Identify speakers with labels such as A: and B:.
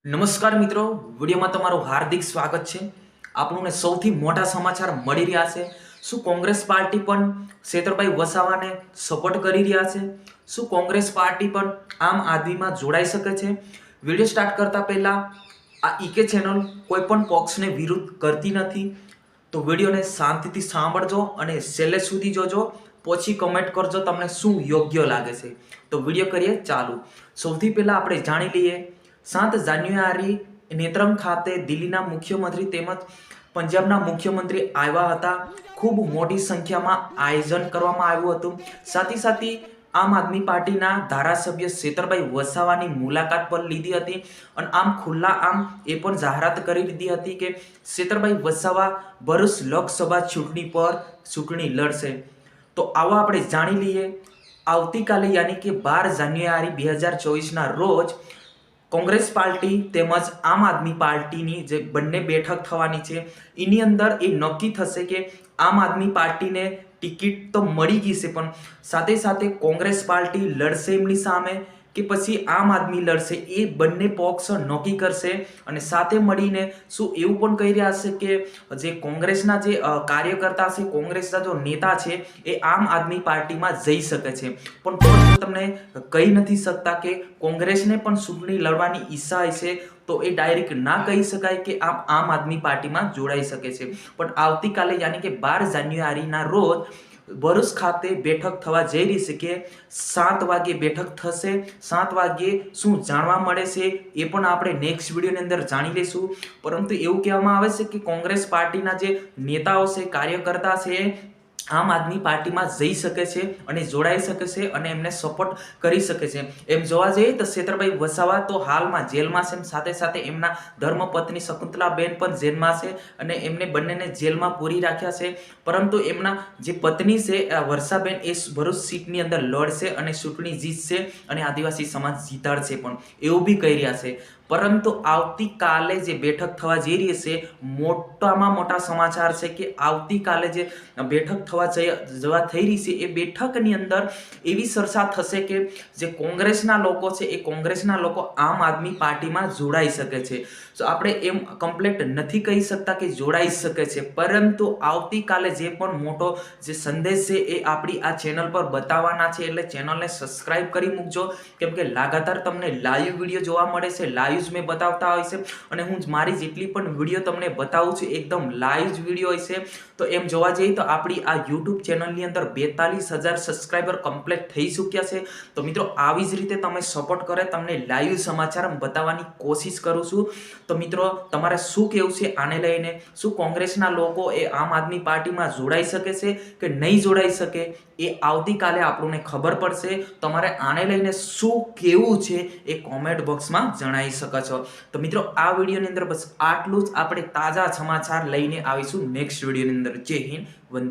A: નમસ્કાર મિત્રો, વિડીયોમાં તમારું હાર્દિક સ્વાગત છે। આપણને સૌથી મોટા સમાચાર મળી રહ્યા છે। શું કોંગ્રેસ પાર્ટી પણ છેતરભાઈ વસાવાને સપોર્ટ કરી રહ્યા છે? શું કોંગ્રેસ પાર્ટી પણ આમ આદમીમાં જોડાઈ શકે છે? વિડીયો સ્ટાર્ટ કરતા પહેલા આ ઈકે ચેનલ કોઈ પણ પક્ષને વિરુદ્ધ કરતી નથી, તો વિડીયોને શાંતિથી સાંભળજો અને છેલ્લે સુધી જોજો, પછી કમેન્ટ કરજો તમને શું યોગ્ય લાગે છે। તો વિડીયો કરીએ ચાલુ। સૌથી પહેલા આપણે જાણી લઈએ 7 જાન્યુઆરી નેત્રંગ ખાતે દિલ્હીના મુખ્યમંત્રી તેમજ પંજાબના મુખ્યમંત્રી આવ્યા હતા। ખૂબ મોટી સંખ્યામાં આયોજન કરવામાં આવ્યું હતું। સાથે સાથે આમ આદમી પાર્ટીના ધારાસભ્ય છેતરભાઈ વસાવાની મુલાકાત પણ લીધી હતી અને આમ ખુલ્લા આમ એ પણ જાહેરાત કરી દીધી હતી કે છેતરભાઈ વસાવા ભરૂચ લોકસભા ચૂંટણી પર ચૂંટણી લડશે। તો આવો આપણે જાણી લઈએ। આવતીકાલે યાની કે 12 જાન્યુઆરી 2024ના રોજ કોંગ્રેસ પાર્ટી તેમજ આમ આદમી પાર્ટીની જે બંને બેઠક થવાની છે એની અંદર એ નક્કી થશે કે આમ આદમી પાર્ટીને ટિકિટ તો મળી ગઈ છે, પણ સાથે સાથે કોંગ્રેસ પાર્ટી લડશે એમની સામે કે પછી આમ આદમી લડશે, એ બંને પક્ષ નક્કી કરશે। અને સાથે મળીને શું એવું પણ કહી રહ્યા છે કે જે કોંગ્રેસના જે કાર્યકર્તા છે, કોંગ્રેસના જો નેતા છે એ આમ આદમી પાર્ટીમાં જઈ શકે છે, પણ તમને કહી નથી શકતા કે કોંગ્રેસને પણ ચૂંટણી લડવાની ઈચ્છા છે, તો એ ડાયરેક્ટ ના કહી શકાય કે આમ આદમી પાર્ટીમાં જોડાઈ શકે છે। પણ આવતીકાલે યાની કે 12 જાન્યુઆરીના રોજ ભરૂચ ખાતે બેઠક થવા જઈ રહી છે કે 7 વાગે બેઠક થશે। 7 વાગે શું જાણવા મળે છે એ પણ આપણે નેક્સ્ટ વિડીયોની અંદર જાણી લઈશું। પરંતુ એવું કહેવામાં આવે છે કે કોંગ્રેસ પાર્ટીના જે નેતાઓ છે, કાર્યકર્તા છે, આમ આદમી પાર્ટીમાં જઈ શકે છે અને જોડાઈ શકે છે અને એમને સપોર્ટ કરી શકે છે। એમ જોવા જઈએ તો છેતરભાઈ વસાવા તો હાલમાં જેલમાં છે, સાથે સાથે એમના ધર્મપત્ની શકુંતલાબેન પણ જેલમાં છે અને એમને બંનેને જેલમાં પૂરી રાખ્યા છે। પરંતુ એમના જે પત્ની છે વર્ષાબેન એ ભરૂચ સીટની અંદર લડશે અને ચૂંટણી જીતશે અને આદિવાસી સમાજ જીતાડશે પણ એવું બી કહી રહ્યા છે। પરંતુ આવતીકાલે જે બેઠક થવા જઈ રહી છે, મોટામાં મોટા સમાચાર છે કે આવતીકાલે જે બેઠક જવા થઈ રહી છે એ બેઠકની અંદર એવી ચર્ચા થશે કે જે કોંગ્રેસના લોકો છે એ કોંગ્રેસના લોકો આમ આદમી પાર્ટીમાં જોડાઈ શકે છે। તો આપણે એમ કમ્પ્લીટ નથી કહી શકતા કે જોડાઈ શકે છે, પરંતુ આવતીકાલે જે પણ મોટો જે સંદેશ છે એ આપણી આ ચેનલ પર બતાવવાના છે, એટલે ચેનલને સબસ્ક્રાઇબ કરી મૂકજો, કેમ કે લગાતાર તમને લાઈવ વિડીયો જોવા મળે છે, લાઈવ મેં બતાવતા હોય છે અને હું મારી જેટલી પણ વિડીયો તમને બતાવું છું એકદમ લાઈવ વિડીયો હોય છે। તો એમ જોવા જઈએ તો આપણી આ યુટ્યુબ ચેનલની અંદર 42,000 સબસ્ક્રાઈબર કમ્પ્લીટ થઈ ચૂક્યા છે। તો મિત્રો આવી જ રીતે તમે સપોર્ટ કરે, તમને લાઈવ સમાચાર બતાવવાની કોશિશ કરું છું। તો મિત્રો તમારે શું કહેવું છે આને લઈને? શું કોંગ્રેસના લોકો એ આમ આદમી પાર્ટીમાં જોડાઈ શકે છે કે નહીં જોડાઈ શકે, એ આવતીકાલે આપણને ખબર પડશે। તમારે આને લઈને શું કહેવું છે એ કોમેન્ટ બોક્સમાં જણાવી શકો છો। તો મિત્રો આ વિડીયોની અંદર બસ આટલું જ। આપણે તાજા સમાચાર લઈને આવીશું નેક્સ્ટ વિડીયોની અંદર। જય હિન્દ, વંદે